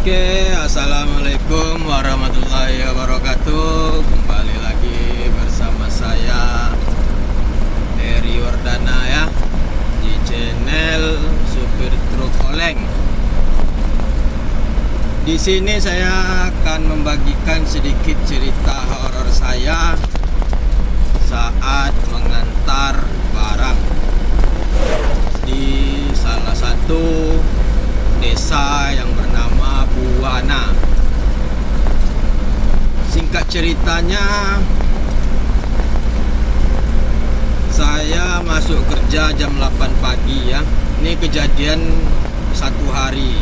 Oke, assalamualaikum warahmatullahi wabarakatuh. Kembali lagi bersama saya Heri Wardana ya, di channel Supir Truk Oleng. Di sini saya akan membagikan sedikit cerita horor saya saat mengantar barang di salah satu desa yang bernama Buana. Singkat ceritanya, saya masuk kerja jam 8 pagi ya. Ini kejadian satu hari,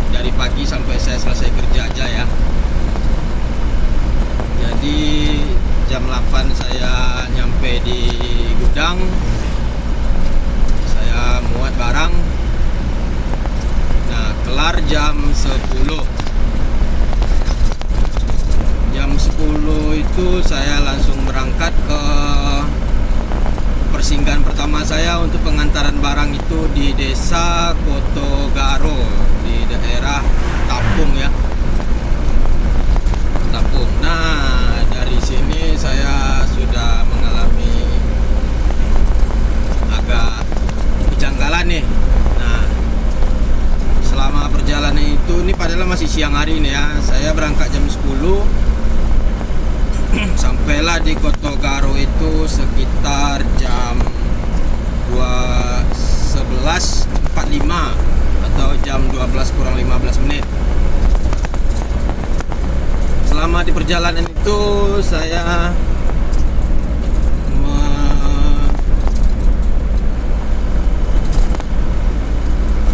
dari pagi sampai saya selesai kerja aja ya. Jadi jam 8 saya nyampe di gudang, saya muat barang. Nah, kelar jam 10. Jam 10 itu saya langsung berangkat ke persinggahan pertama saya untuk pengantaran barang itu di Desa Kotogaro di daerah Tapung ya. Tapung. Nah, dari sini saya sudah mengalami agak kejanggalan nih. Nah, selama perjalanan itu, ini padahal masih siang hari nih ya. Saya berangkat jam 10. Sampailah di Kotogaro itu sekitar jam 11.45 atau jam 12 kurang 15 menit. Selama di perjalanan itu saya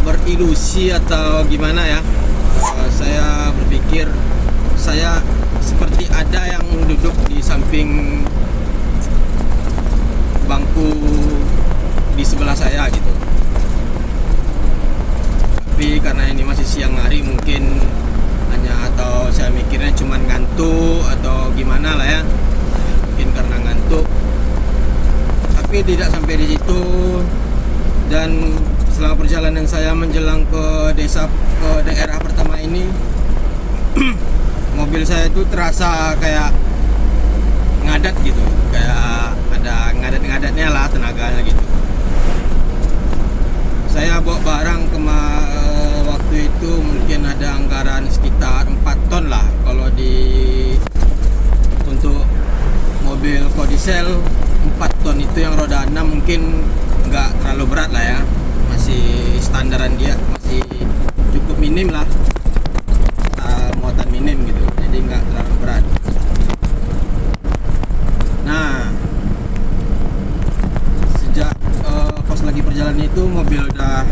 berilusi atau gimana ya, saya berpikir saya seperti ada yang duduk di samping bangku di sebelah saya gitu. Tapi karena ini masih siang hari, mungkin hanya, atau saya mikirnya cuma ngantuk atau gimana lah ya, mungkin karena ngantuk. Tapi tidak sampai di situ. Dan selama perjalanan saya menjelang ke daerah pertama ini, mobil saya itu terasa kayak ngadat gitu, kayak ada ngadat-ngadatnya lah, tenaganya gitu. Saya bawa barang waktu itu mungkin ada anggaran sekitar 4 ton lah. Kalau untuk mobil Kodisel 4 ton itu yang roda 6 mungkin nggak terlalu berat lah ya, masih standaran dia, masih cukup minim lah, muatan minim gitu, jadi nggak terlalu berat. Nah, sejak pas lagi perjalanan itu mobil udah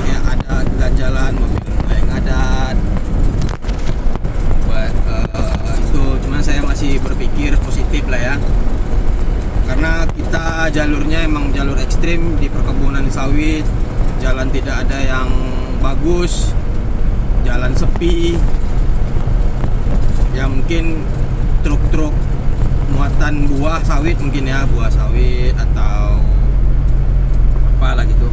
kayak ada ganjalan, mobil mulai ngadat buat itu. Cuman saya masih berpikir positif lah ya, karena kita jalurnya emang jalur ekstrim di perkebunan sawit, jalan tidak ada yang bagus, jalan sepi ya. Mungkin truk-truk muatan buah sawit mungkin ya, buah sawit atau apalah gitu,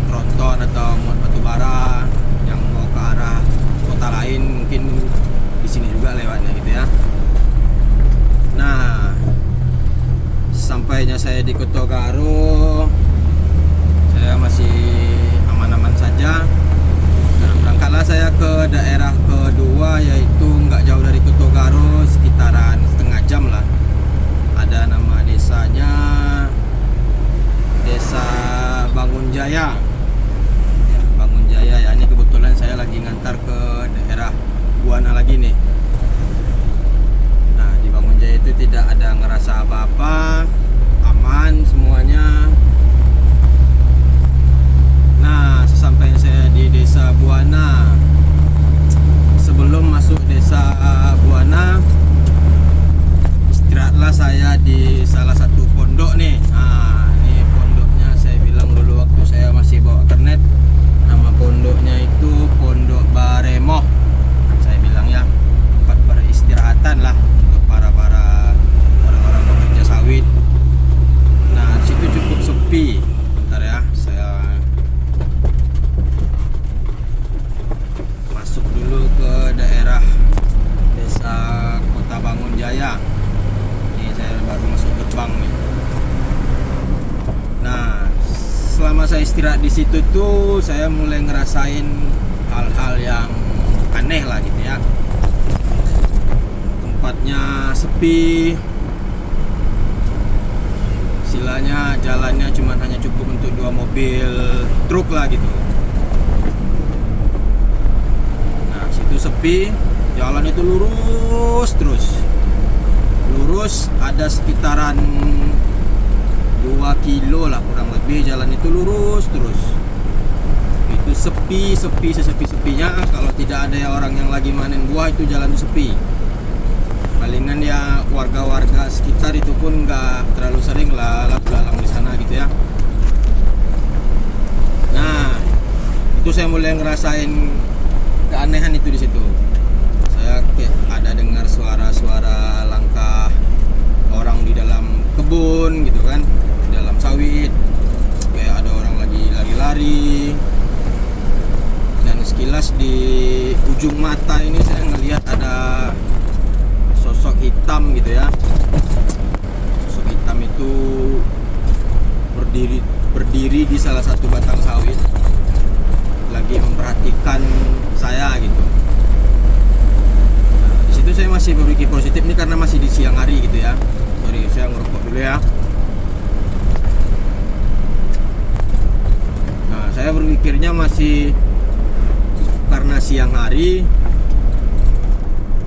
tronton atau muat batu bara yang mau ke arah kota lain, mungkin di sini juga lewatnya gitu ya. Nah, sampainya saya di Kotogaro, saya masih aman-aman saja. Nah, berangkatlah saya ke daerah kedua, yaitu nggak jauh dari Kotogaro, sekitaran setengah jam lah. Ada nama desanya Desa Bangunjaya ya, Bangunjaya ya. Ini kebetulan saya lagi ngantar ke daerah Buana lagi nih. Nah, di Bangunjaya itu tidak ada ngerasa apa-apa, aman semuanya. Nah, sesampainya saya di Desa Buana, sebelum masuk Desa Buana, istirahatlah saya di salah satu pondok nih. Nah, ini pondoknya saya bilang dulu waktu saya masih bawa istirahat di situ tuh saya mulai ngerasain hal-hal yang aneh lah gitu ya. Tempatnya sepi, istilahnya jalannya cuma hanya cukup untuk 2 mobil truk lah gitu. Nah situ sepi, jalan itu lurus terus, lurus ada sekitaran 2 kilo lah kurang lebih, jalan itu lurus terus. Itu sepi sesepi-sepinya. Kalau tidak ada orang yang lagi manen buah, itu jalan itu sepi. Palingan ya warga-warga sekitar itu pun nggak terlalu sering lah lalu-lalang di sana gitu ya. Nah itu saya mulai ngerasain keanehan itu di situ. Saya kayak ada dengar suara-suara langkah orang di dalam kebun gitu kan, di dalam sawit, kayak ada orang lagi lari-lari. Dan sekilas di ujung mata ini saya ngelihat ada sosok hitam gitu ya. Sosok hitam itu berdiri di salah satu batang sawit, lagi memperhatikan saya gitu. Nah, di situ saya masih berpikir positif nih karena masih di siang hari gitu ya. Sorry, saya ngerokok dulu ya. Nah, saya berpikirnya masih karena siang hari,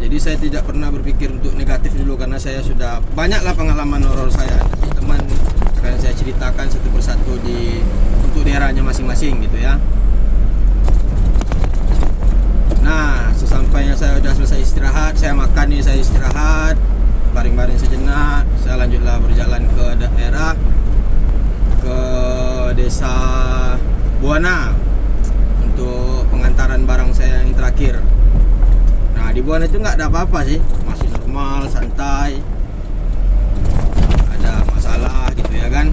jadi saya tidak pernah berpikir untuk negatif dulu karena saya sudah banyaklah pengalaman horor saya. Nanti teman akan saya ceritakan satu persatu untuk daerahnya masing-masing gitu ya. Nah, sesampainya saya sudah selesai istirahat, saya makan nih, saya istirahat, baring-baring sejenak, saya lanjutlah berjalan ke daerah, ke desa Buana untuk pengantaran barang saya yang terakhir. Nah di Buana itu nggak ada apa-apa sih, masih normal, santai, ada masalah gitu ya kan.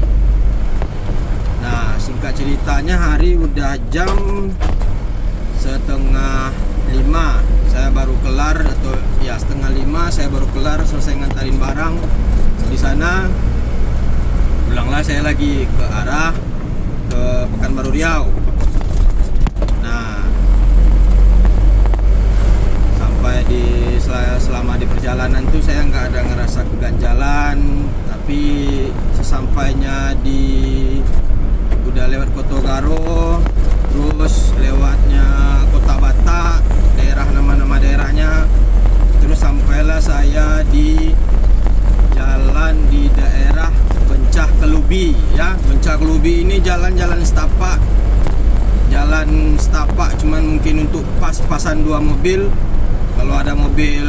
Nah singkat ceritanya hari udah jam 4:30 saya baru kelar, atau ya 4:30 saya baru kelar selesai ngantarin barang di sana. Pulanglah saya lagi ke arah ke Pekanbaru Riau. Nah sampai selama di perjalanan tuh saya nggak ada ngerasa keganjalan, tapi sesampainya udah lewat Kota Garo, terus lewatnya Kota Batak, nama-nama daerahnya, terus sampailah saya di jalan di daerah Bencah Kelubi ya. Bencah Kelubi ini jalan-jalan setapak, cuman mungkin untuk pas-pasan 2 mobil. Kalau ada mobil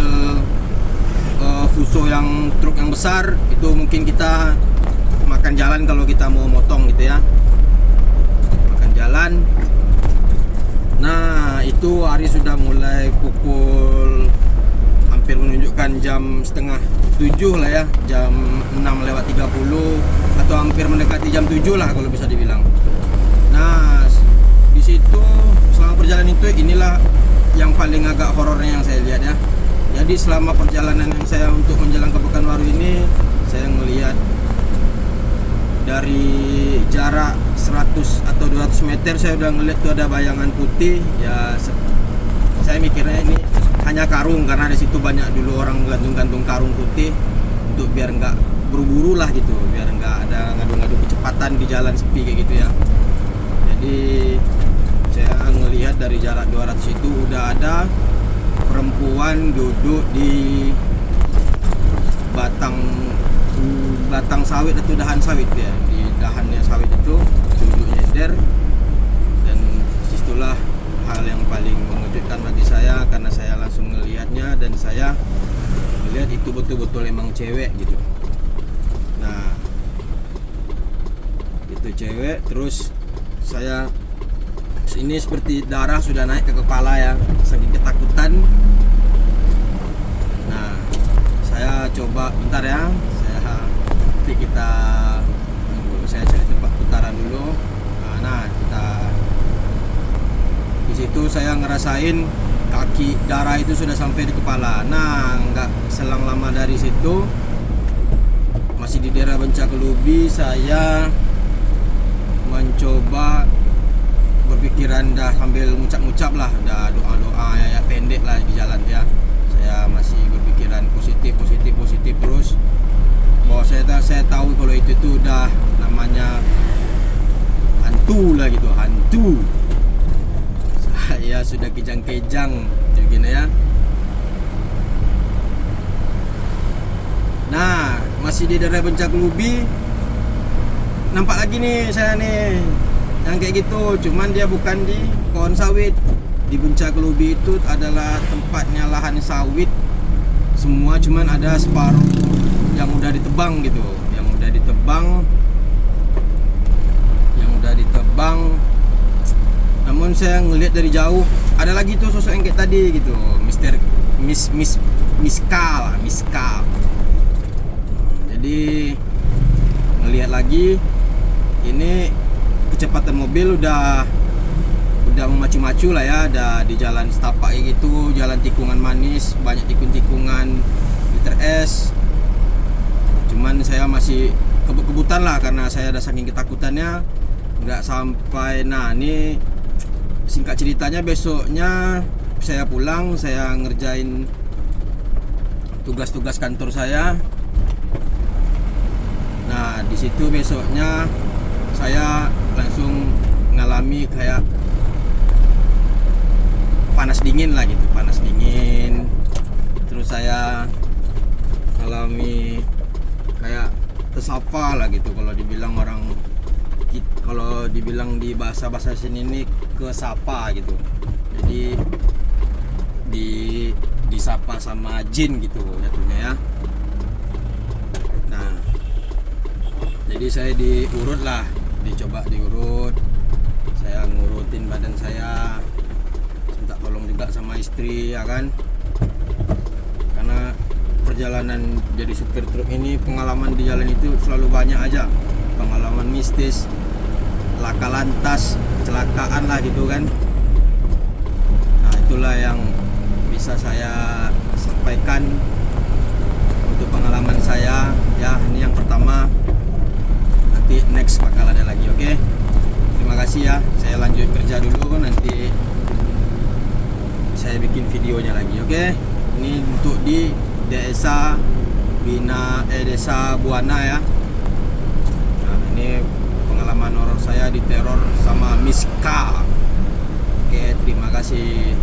Fuso yang truk yang besar, itu mungkin kita makan jalan kalau kita mau motong gitu ya, makan jalan. Nah itu hari sudah mulai pukul hampir menunjukkan jam 6:30 lah ya, jam 6:30 atau hampir mendekati jam 7 lah kalau bisa dibilang. Nah di situ selama perjalanan itu inilah yang paling agak horornya yang saya lihat ya. Jadi selama perjalanan yang saya untuk menjelang ke Pekanbaru ini, saya melihat dari jarak 100 atau 200 meter saya udah ngeliat tuh ada bayangan putih ya. Saya mikirnya ini hanya karung, karena di situ banyak dulu orang gantung-gantung karung putih untuk biar nggak buru-buru lah gitu, biar nggak ada ngadu-ngadu kecepatan di jalan sepi kayak gitu ya. Jadi saya ngelihat dari jarak 200 itu udah ada perempuan duduk di batang sawit atau dahan sawit ya, di dahannya sawit itu duduk nyender. Dan disitulah hal yang paling mengejutkan bagi saya, karena saya langsung melihatnya dan saya melihat itu betul-betul emang cewek gitu. Nah itu cewek, terus saya ini seperti darah sudah naik ke kepala ya, saking ketakutan. Nah saya coba bentar ya, saya cari tempat putaran dulu. Nah kita di situ saya ngerasain kaki darah itu sudah sampai di kepala. Nah nggak selang lama dari situ, masih di daerah Bencah Kelubi, saya mencoba berpikiran dah sambil ngucap-ngucap lah, dah doa-doa ya pendek lah di jalan ya. Saya masih berpikiran positif terus. Bahwa saya tahu kalau itu tuh udah namanya hantu lah gitu, hantu. Saya sudah kejang-kejang begini ya. Nah, masih di daerah Bencakelubi. Nampak lagi nih saya nih yang kayak gitu, cuman dia bukan di pohon sawit. Di Bencakelubi itu adalah tempatnya lahan sawit semua, cuman ada separuh yang udah ditebang gitu, yang udah ditebang. Namun saya ngelihat dari jauh ada lagi tuh sosok yang kayak tadi gitu, Miskal. Jadi ngelihat lagi, ini kecepatan mobil udah memacu-macu lah ya, ada di jalan setapak gitu, jalan tikungan manis, banyak tikungan liter es. Cuman saya masih kebut-kebutan lah karena saya ada saking ketakutannya nggak sampai. Nah, ini singkat ceritanya, besoknya saya pulang, saya ngerjain tugas-tugas kantor saya. Nah, di situ besoknya saya langsung ngalami kayak panas dingin lah gitu, terus saya ngalami kayak tersapa lah gitu, kalau dibilang di bahasa sini ini kesapa gitu. Jadi disapa sama jin gitu jatuhnya ya. Nah, jadi saya dicoba diurut, saya ngurutin badan saya, minta tolong juga sama istri ya kan, karena perjalanan jadi supir truk ini, pengalaman di jalan itu selalu banyak aja, pengalaman mistis, laka lantas, kecelakaan lah gitu kan. Nah, itulah yang bisa saya sampaikan untuk pengalaman saya ya. Ini yang pertama, nanti next bakal ada lagi. Oke, terima kasih ya, saya lanjut kerja dulu, nanti saya bikin videonya lagi. Oke, ini untuk di desa Buana ya. Nah, ini pengalaman horor saya diteror sama Miska. Oke, terima kasih.